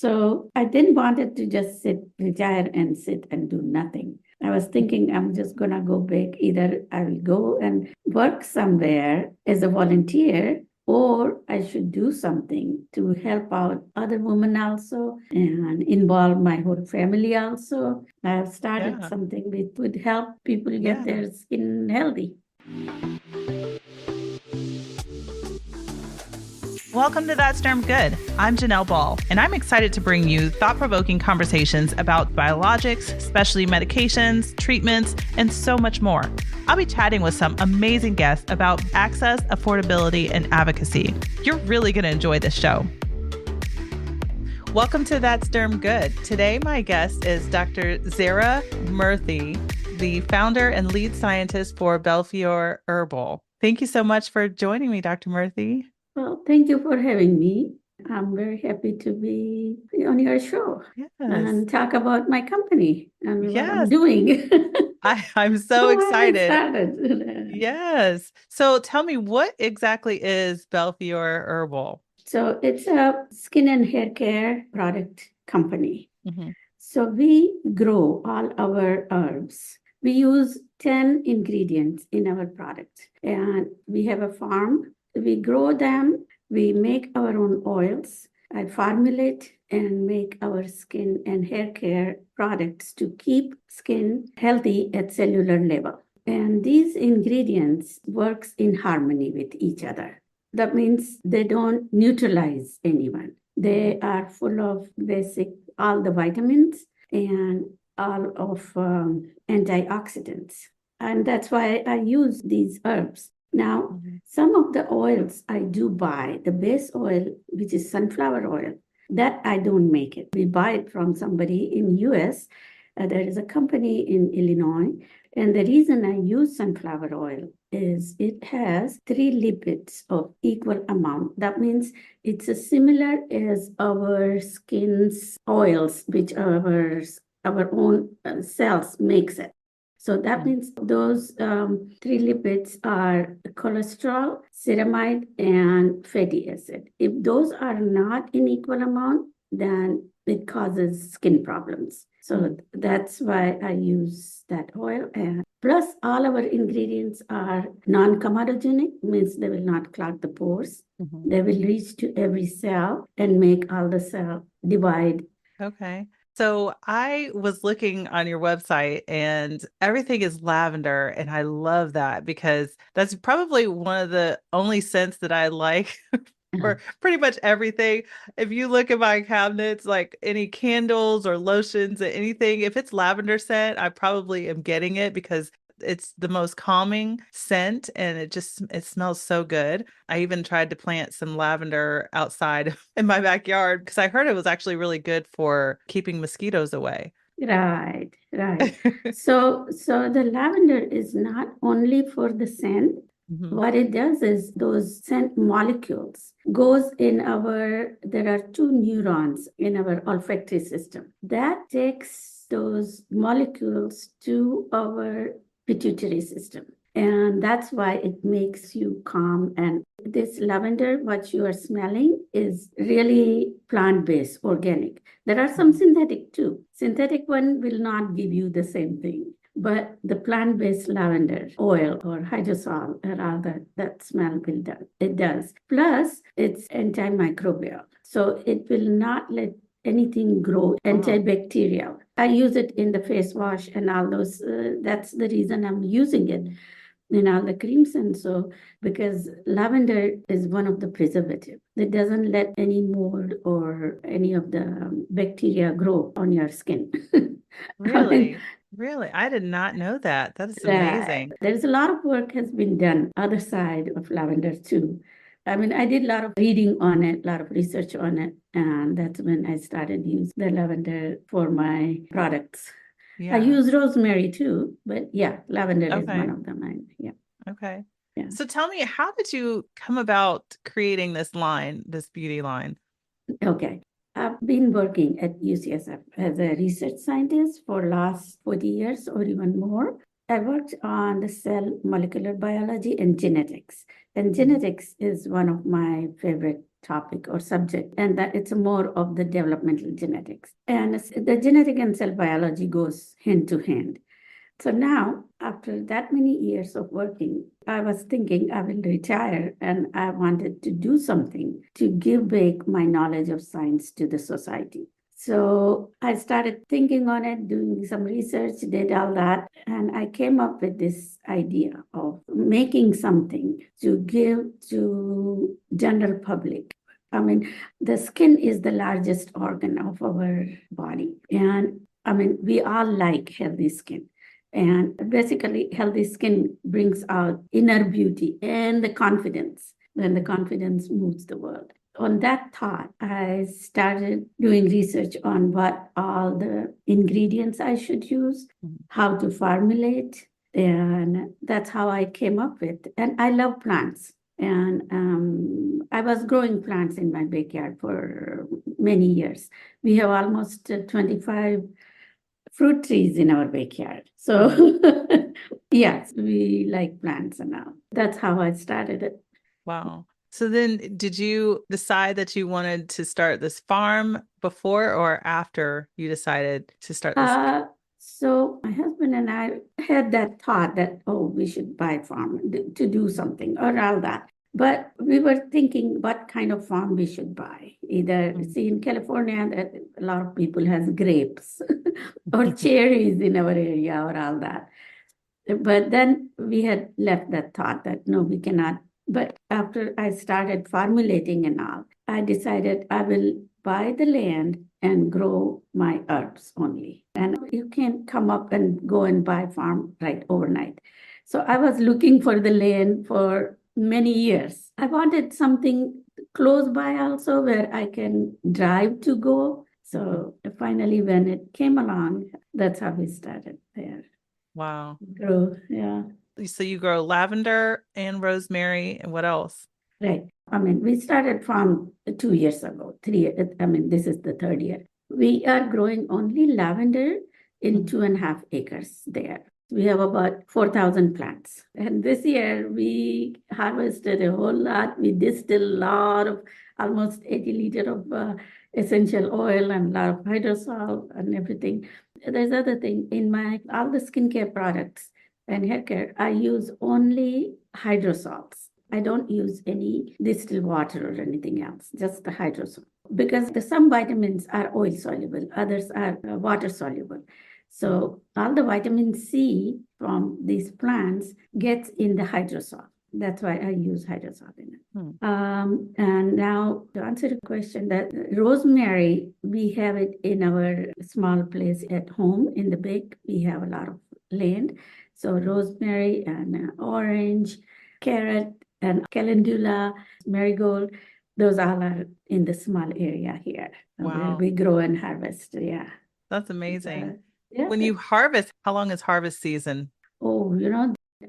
So I didn't want it to just retire and sit and do nothing. I was thinking I'm just going to go big. Either I will go and work somewhere as a volunteer, or I should do something to help out other women also and involve my whole family also. I have started Yeah. something which would help people get Yeah. their skin healthy. Welcome to That's Darn Good. I'm Janelle Ball, and I'm excited to bring you thought-provoking conversations about biologics, specialty medications, treatments, and so much more. I'll be chatting with some amazing guests about access, affordability, and advocacy. You're really going to enjoy this show. Welcome to That's Darn Good. Today, my guest is Dr. Zehra Murthy, the founder and lead scientist for Belfiore Herbal. Thank you so much for joining me, Dr. Murthy. Well, thank you for having me. I'm very happy to be on your show and talk about my company and what I'm doing. I'm so excited. I started. Yes. So tell me, what exactly is Belfiore Herbal? So it's a skin and hair care product company. Mm-hmm. So we grow all our herbs. We use 10 ingredients in our product, and we have a farm. We grow them, we make our own oils. I formulate and make our skin and hair care products to keep skin healthy at cellular level. And these ingredients works in harmony with each other. That means they don't neutralize anyone. They are full of all the vitamins and all of antioxidants. And that's why I use these herbs. Now, some of the oils I do buy, the base oil, which is sunflower oil, that I don't make it. We buy it from somebody in US. There is a company in Illinois. And the reason I use sunflower oil is it has 3 lipids of equal amount. That means it's as similar as our skin's oils, which our own cells makes it. So that means those 3 lipids are cholesterol, ceramide, and fatty acid. If those are not in equal amount, then it causes skin problems. So that's why I use that oil. And plus, all our ingredients are non-comedogenic, means they will not clog the pores. Mm-hmm. They will reach to every cell and make all the cell divide. Okay. So I was looking on your website and everything is lavender. And I love that because that's probably one of the only scents that I like for pretty much everything. If you look at my cabinets, like any candles or lotions or anything, if it's lavender scent, I probably am getting it because it's the most calming scent and it smells so good. I even tried to plant some lavender outside in my backyard because I heard it was actually really good for keeping mosquitoes away. Right. So the lavender is not only for the scent. Mm-hmm. What it does is those scent molecules goes in there are 2 neurons in our olfactory system that takes those molecules to our pituitary system. And that's why it makes you calm. And this lavender, what you are smelling, is really plant-based, organic. There are some synthetic too. Synthetic one will not give you the same thing. But the plant-based lavender oil or hydrosol or all that smell will do. It does. Plus, it's antimicrobial. So it will not let anything grow, antibacterial. I use it in the face wash and all those. That's the reason I'm using it in all the creams. And so, because lavender is one of the preservative that doesn't let any mold or any of the bacteria grow on your skin. Really? Really? I did not know that. That is amazing. There's a lot of work has been done other side of lavender too. I mean, I did a lot of reading on it, a lot of research on it, and that's when I started using the lavender for my products. Yeah. I use rosemary too, but yeah, lavender is one of them. Okay. Yeah. So tell me, how did you come about creating this beauty line? Okay. I've been working at UCSF as a research scientist for last 40 years or even more. I worked on the cell molecular biology and genetics. And genetics is one of my favorite topic or subject, and that it's more of the developmental genetics. And the genetic and cell biology goes hand to hand. So now, after that many years of working, I was thinking I will retire and I wanted to do something to give back my knowledge of science to the society. So I started thinking on it, doing some research, did all that, and I came up with this idea of making something to give to general public. I mean, the skin is the largest organ of our body, and I mean, we all like healthy skin. And basically, healthy skin brings out inner beauty and the confidence. Then the confidence moves the world. On that thought, I started doing research on what all the ingredients I should use, how to formulate, and that's how I came up with. And I love plants. And I was growing plants in my backyard for many years. We have almost 25 fruit trees in our backyard. So yes, we like plants and all. That's how I started it. Wow. So then did you decide that you wanted to start this farm before or after you decided to start this? So my husband and I had that thought that, oh, we should buy a farm to do something or all that. But we were thinking what kind of farm we should buy. Either, see, in California, that a lot of people has grapes or cherries in our area or all that. But then we had left that thought that no, we cannot. But after I started formulating and all, I decided I will buy the land and grow my herbs only. And you can't come up and go and buy farm right overnight. So I was looking for the land for many years. I wanted something close by also where I can drive to go. So finally, when it came along, that's how we started there. Wow. Grow, yeah. So you grow lavender and rosemary, and what else? Right. I mean, we started from 2 years ago, 3 years. I mean, this is the third year. We are growing only lavender in 2.5 acres there. We have about 4,000 plants. And this year we harvested a whole lot. We distilled a lot of, almost 80 liters of essential oil and a lot of hydrosol and everything. There's other thing in all the skincare products and hair care, I use only hydrosols. I don't use any distilled water or anything else, just the hydrosol. Because some vitamins are oil soluble, others are water soluble. So all the vitamin C from these plants gets in the hydrosol. That's why I use hydrosol in it. And now to answer the question, that rosemary, we have it in our small place at home in the back. We have a lot of land. So rosemary and orange, carrot and calendula, marigold, those all are in the small area here where we grow and harvest. Yeah. That's amazing. Yeah. When you harvest, how long is harvest season? Oh,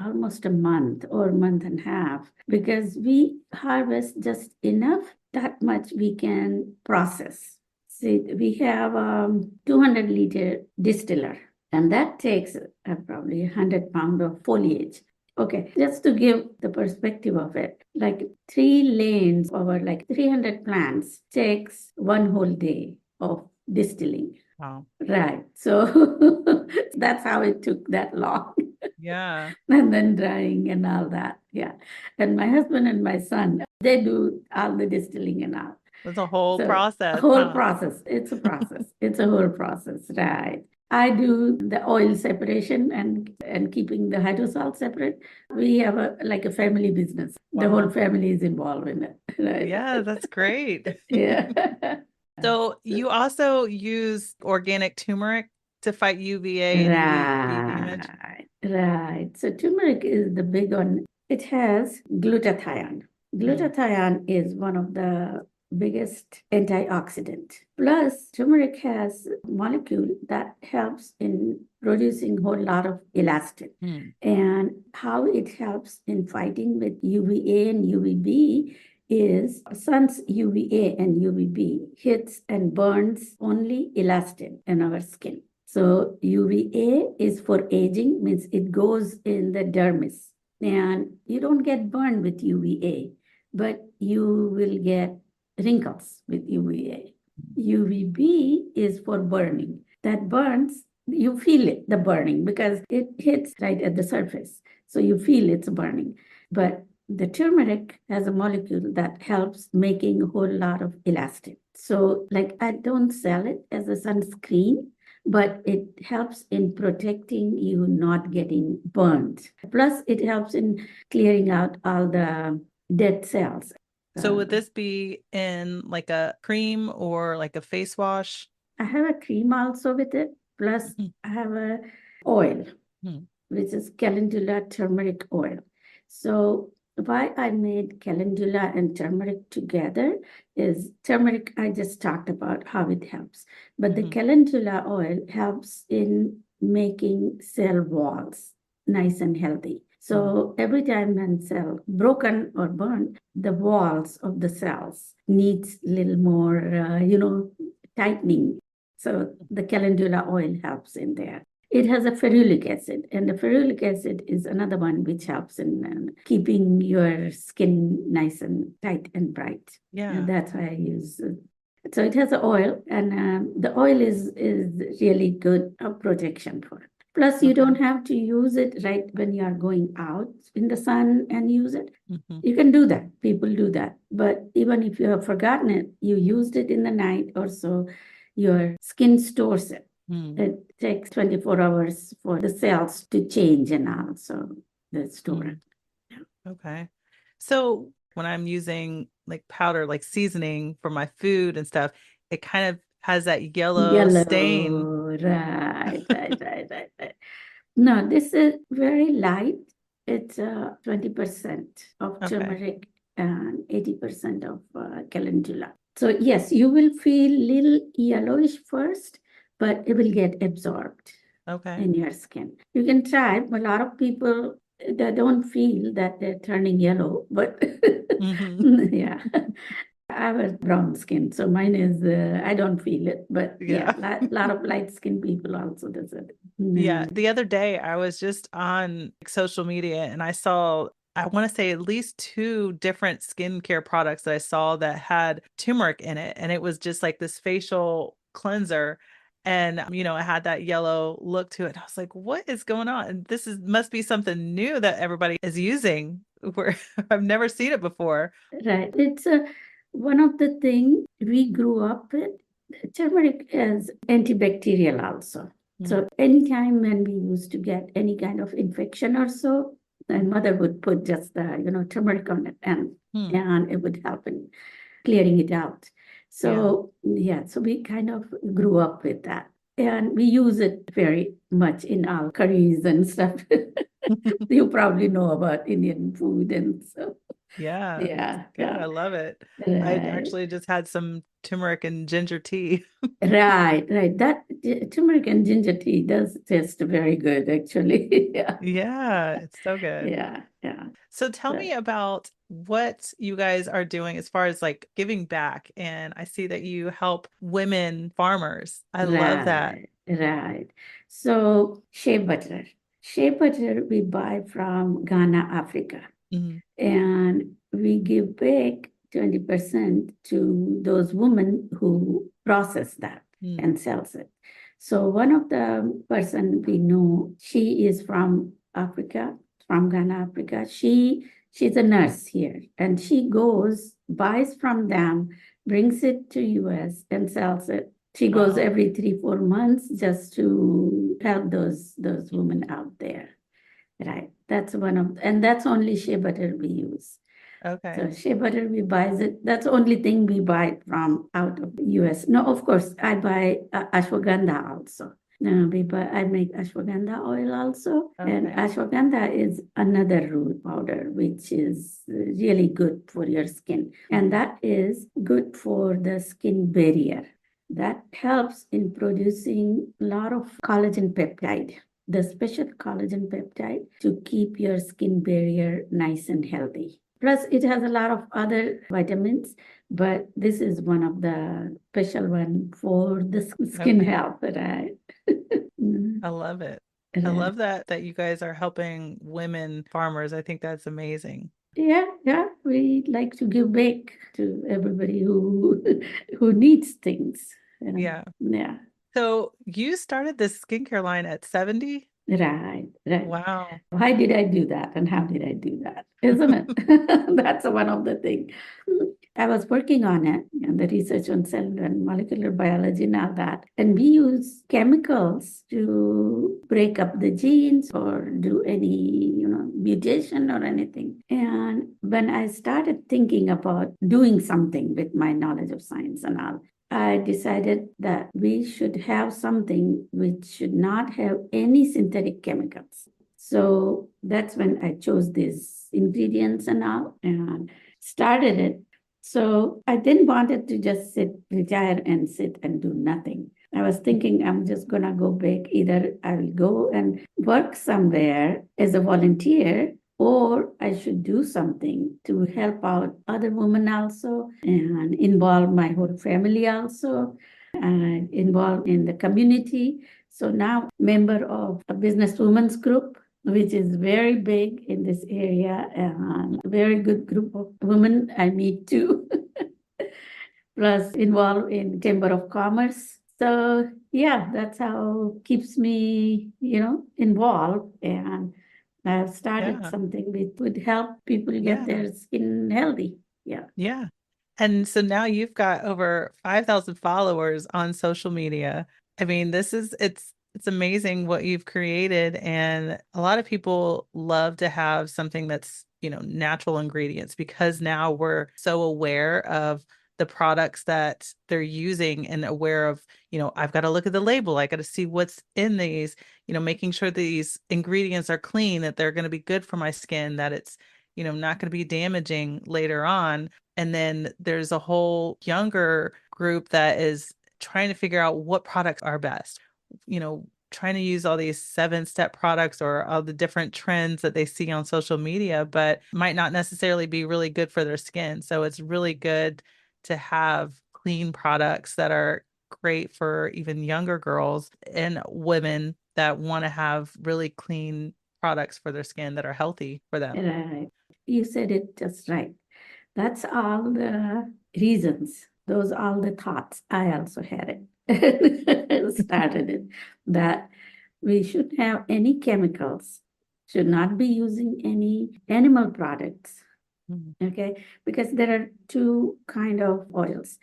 almost a month or a month and a half, because we harvest just enough, that much we can process. See, we have 200-liter distiller, and that takes probably 100 pounds of foliage. Okay, just to give the perspective of it, like 3 lanes over like 300 plants takes one whole day of distilling. Wow. Right. So that's how it took that long. Yeah. And then drying and all that. Yeah. And my husband and my son, they do all the distilling and all. It's a whole process. A whole process. It's a process. It's a whole process. Right. I do the oil separation and keeping the hydrosol separate. We have a family business. Wow. The whole family is involved in it. Right? Yeah, that's great. Yeah. So you also use organic turmeric to fight UVA and UVB damage? Right. So turmeric is the big one. It has glutathione. Glutathione is one of the biggest antioxidant. Plus, turmeric has a molecule that helps in producing a whole lot of elastin. And how it helps in fighting with UVA and UVB is sun's UVA and UVB hits and burns only elastin in our skin. So UVA is for aging, means it goes in the dermis. And you don't get burned with UVA, but you will get wrinkles with UVA. UVB is for burning. That burns, you feel it, the burning, because it hits right at the surface. So you feel it's burning. But the turmeric has a molecule that helps making a whole lot of elastin. So, like, I don't sell it as a sunscreen, but it helps in protecting you not getting burned. Plus, it helps in clearing out all the dead cells. So would this be in like a cream or like a face wash? I have a cream also with it. Plus, I have a oil, which is calendula turmeric oil. So why I made calendula and turmeric together is turmeric, I just talked about how it helps. But the calendula oil helps in making cell walls nice and healthy. So every time when cell broken or burned, the walls of the cells needs a little more, tightening. So the calendula oil helps in there. It has a ferulic acid, and the ferulic acid is another one which helps in keeping your skin nice and tight and bright. Yeah. And that's why I use it. So it has an oil, and the oil is really good protection for it. Plus, you don't have to use it right when you are going out in the sun and use it. You can do that. People do that. But even if you have forgotten it, you used it in the night or so, your skin stores it. It takes 24 hours for the cells to change and all, so they store it. Okay. So when I'm using like powder, like seasoning for my food and stuff, it kind of has that yellow stain. Right. No, this is very light. It's 20% of turmeric and 80% of calendula. So yes, you will feel little yellowish first, but it will get absorbed in your skin. You can try. A lot of people, they don't feel that they're turning yellow, but yeah. I have a brown skin, so mine is, I don't feel it, but yeah, a lot of light skinned people also does it. Yeah. The other day I was just on social media and I saw, I want to say at least two different skincare products that I saw that had turmeric in it. And it was just like this facial cleanser. And, it had that yellow look to it. I was like, what is going on? And this must be something new that everybody is using where I've never seen it before. Right. It's one of the things we grew up with. Turmeric is antibacterial also. So anytime when we used to get any kind of infection or so, my mother would put just the turmeric on it, and it would help in clearing it out. So so we kind of grew up with that, and we use it very much in our curries and stuff. You probably know about Indian food and so. Yeah. Good. I love it. I Right. actually just had some turmeric and ginger tea. Right. That turmeric and ginger tea does taste very good, actually. Yeah, it's so good. Yeah. So tell me about what you guys are doing as far as like giving back. And I see that you help women farmers. I love that. Right. So shea butter. Shea butter we buy from Ghana, Africa. And we give back 20% to those women who process that and sells it. So one of the person we know, she is from Africa, from Ghana, Africa. She's a nurse here, and she goes, buys from them, brings it to US and sells it. She goes every 3-4 months just to help those women out there. Right. That's one of, and that's only shea butter we use. So shea butter, we buy it. That's the only thing we buy from out of the US. No, of course, I buy ashwagandha also. I make ashwagandha oil also. And ashwagandha is another root powder, which is really good for your skin. And that is good for the skin barrier. That helps in producing a lot of collagen peptide, the special collagen peptide to keep your skin barrier nice and healthy. Plus, it has a lot of other vitamins, but this is one of the special one for the skin health, right? I love it. I love that you guys are helping women farmers. I think that's amazing. Yeah, we like to give back to everybody who who needs things. Yeah. Yeah, So you started this skincare line at 70? right. Wow. Why did I do that and how did I do that? Isn't it? That's one of the things. I was working on it and the research on cellular and molecular biology and all that. And we use chemicals to break up the genes or do any, mutation or anything. And when I started thinking about doing something with my knowledge of science and all, I decided that we should have something which should not have any synthetic chemicals. So that's when I chose these ingredients and all and started it. So I didn't wanted to just retire and sit and do nothing. I was thinking I'm just gonna go back. Either I will go and work somewhere as a volunteer, or I should do something to help out other women also and involve my whole family also and involve in the community. So now member of a business women's group, which is very big in this area and a very good group of women I meet too, plus involved in Chamber of Commerce. So yeah, that's how keeps me, involved. And I've started Yeah. something which would help people get Yeah. their skin healthy. Yeah. Yeah. And so now you've got over 5,000 followers on social media. I mean, it's amazing what you've created. And a lot of people love to have something that's, natural ingredients because now we're so aware of the products that they're using and aware of, I've got to look at the label. I got to see what's in these, making sure these ingredients are clean, that they're going to be good for my skin, that it's, not going to be damaging later on. And then there's a whole younger group that is trying to figure out what products are best, trying to use all these 7-step products or all the different trends that they see on social media, but might not necessarily be really good for their skin. So it's really good to have clean products that are great for even younger girls and women that want to have really clean products for their skin that are healthy for them. Right. You said it just right. That's all the reasons. Those all the thoughts. I also had it. Started it that we shouldn't have any chemicals, should not be using any animal products. Mhm. Okay, because there are two kind of oils,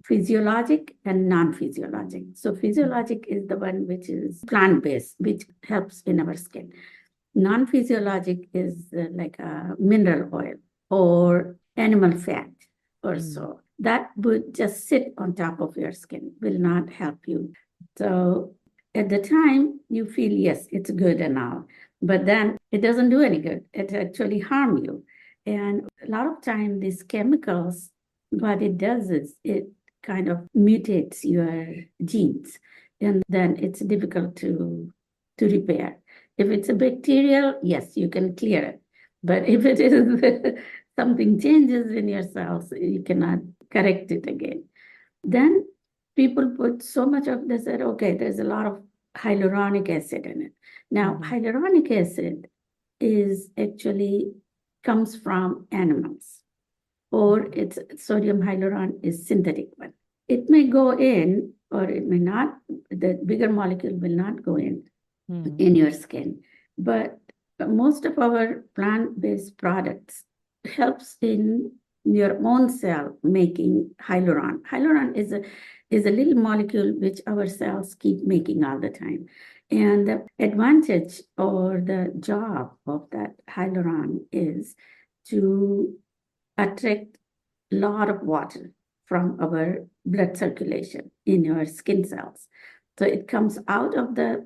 physiologic and non-physiologic. So physiologic is the one which is plant-based, which helps in our skin. Non-physiologic is like a mineral oil or animal fat or so. That would just sit on top of your skin, will not help you. So at the time, you feel, yes, it's good and all, but then it doesn't do any good. It actually harm you. And a lot of time, these chemicals, what it does is it kind of mutates your genes, and then it's difficult to repair. If it's a bacterial, yes, you can clear it. But if it is something changes in your cells, you cannot correct it again. Then people put so much of this that, okay, there's a lot of hyaluronic acid in it. Now, hyaluronic acid is actually comes from animals, or it's sodium hyaluron is synthetic one. It may go in, or it may not, the bigger molecule will not go in your skin. But most of our plant-based products helps in your own cell making hyaluron. Hyaluron is a little molecule which our cells keep making all the time. And the advantage or the job of that hyaluron is to attract a lot of water from our blood circulation in your skin cells. So it comes out of the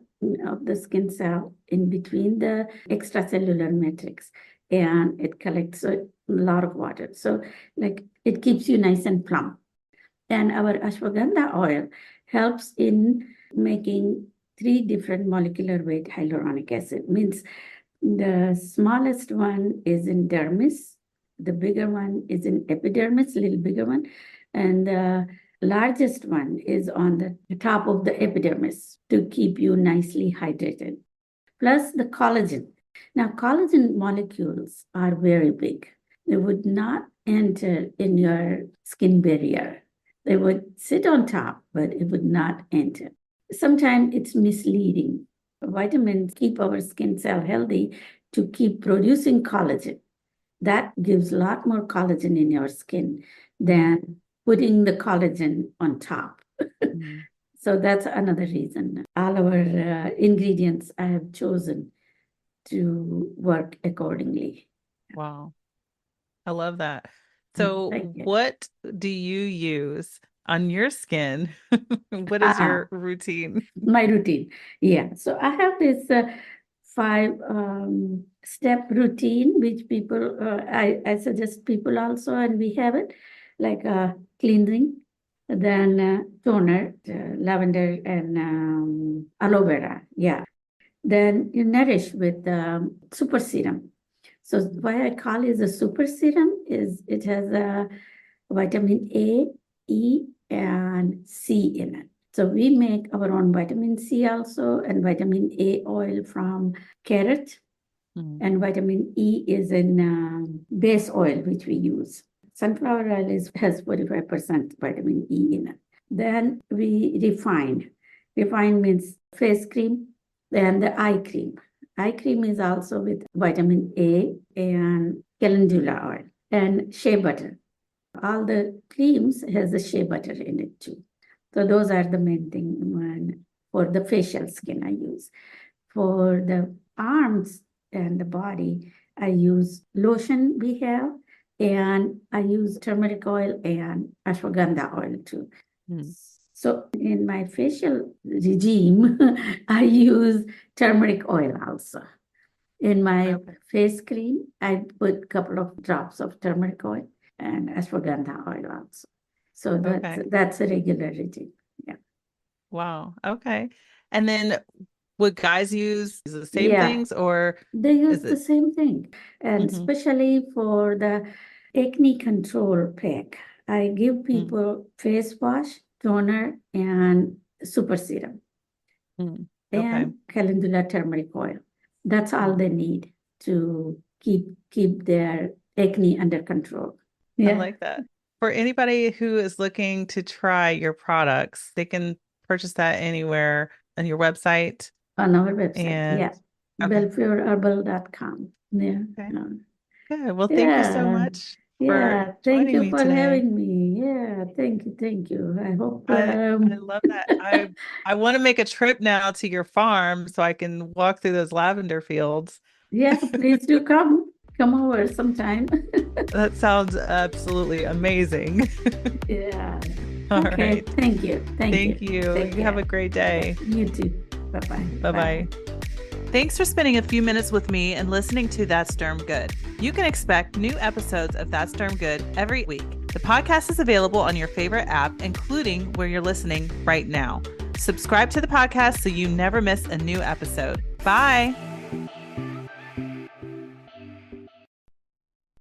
skin cell in between the extracellular matrix, and it collects a lot of water. So like it keeps you nice and plump. And our ashwagandha oil helps in making 3 different molecular weight hyaluronic acid. Means the smallest one is in dermis, the bigger one is in epidermis, little bigger one, and the largest one is on the top of the epidermis to keep you nicely hydrated. Plus the collagen. Now, collagen molecules are very big. They would not enter in your skin barrier. They would sit on top, but it would not enter. Sometimes it's misleading. Vitamins keep our skin cell healthy to keep producing collagen. That gives a lot more collagen in your skin than putting the collagen on top. Mm. So that's another reason. All our ingredients I have chosen to work accordingly. Wow. I love that. Thank So you. what do you use on your skin? What is Ah, your routine? my routine. Yeah. So I have this five step routine, which people, I suggest people also, and we have it like cleansing, then toner, lavender and aloe vera. Yeah. Then you nourish with super serum. So why I call it a super serum is it has a vitamin A, E, and C in it. So we make our own vitamin C also and vitamin A oil from carrot, and vitamin E is in base oil, which we use. Sunflower oil has 45% vitamin E in it. Then we refine. Refine means face cream, then the eye cream. Eye cream is also with vitamin A and calendula oil and shea butter. All the creams has the shea butter in it too. So those are the main thing for the facial skin I use. For the arms and the body, I use lotion we have, and I use turmeric oil and ashwagandha oil too. So in my facial regime, I use turmeric oil also. In my Okay. face cream, I put a couple of drops of turmeric oil and ashwagandha oil also. So Okay. that's a regular routine. Yeah. Wow. Okay. And then would guys use the same Yeah. things or They use is the it? same thing. And Mhm. especially for the acne control pack, I give Mm, people face wash, toner, and super serum mm. Okay. and calendula turmeric oil. That's all Mm. they need to keep their acne under control. I Yeah, like that. For anybody who is looking to try your products, they can purchase that anywhere on your website. on our website. And Yeah, okay. belfioreherbal.com. Yeah. Okay. Good. Well, thank you so Yeah. much for Yeah. Thank joining you me for today. having me. Yeah. Thank you. Thank you. I hope, I love that. I want to make a trip now to your farm so I can walk through those lavender fields. yeah, please do come. Come over sometime. That sounds absolutely amazing. Yeah. All Okay. right. Thank you. Thank Thank you. you. Take You have care. a great Okay. day. You too. Bye-bye. Bye-bye. Thanks for spending a few minutes with me and listening to That's Derm Good. You can expect new episodes of That's Derm Good every week. The podcast is available on your favorite app, including where you're listening right now. Subscribe to the podcast so you never miss a new episode. Bye.